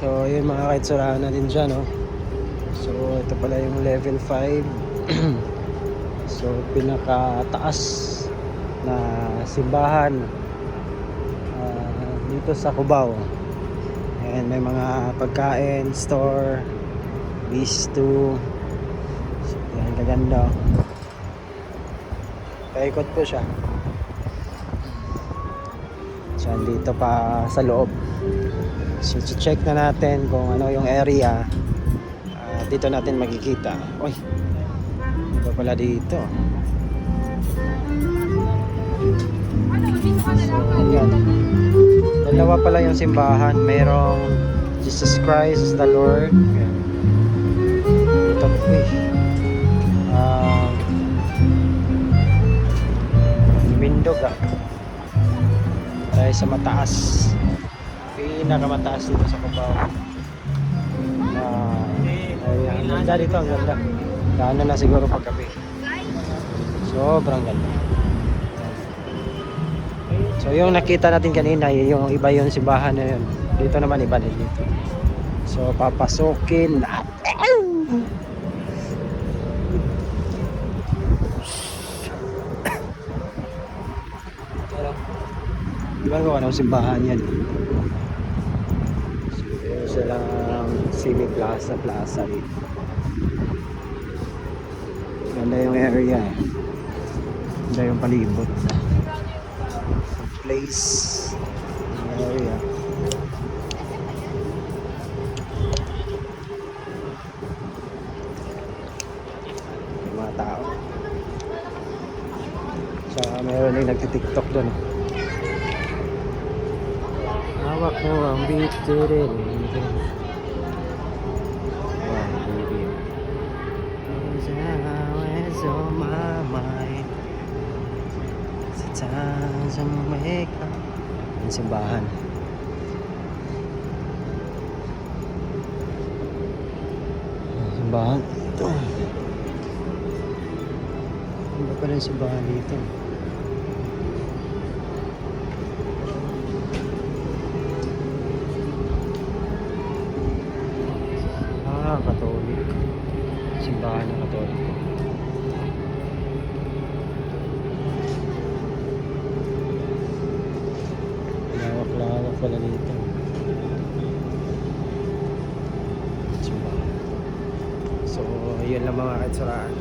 So yun mga kaitsurahan natin dyan, no? So ito pala yung level 5. So pinakataas na simbahan dito sa Cubao. And may mga pagkain, store, bistro. So yan, kaganda. Paikot po siya. So dito pa sa loob. So check na natin kung ano yung area. Dito natin makikita. Uy, iba pala dito. So yan, dalawa pala yung simbahan. Merong Jesus Christ is the Lord. Ito po Mindog tayo sa mataas, pinakamataas dito sa Cubao. Ang ganda dito, ang ganda. Gano na siguro paggabi. Sobrang ganda. So yung nakita natin kanina, yung iba yung simbahan na yun. Dito naman iba din dito. So papasukin natin. Diba kung anong simbahan yan? So silang Simi Plaza dito. Ganda yung area eh. Ganda yung palibot. Place, area. Yung mga tao. So meron yung nagtitiktok doon. Hawak mo ang beat. Ang simbahan. Simbahan ito. Ano pa rin simbahan dito? Katolik. Simbahan ng Katolik. Lawak pala dito. Simbahan. So, yun lang mga kaitsuraan.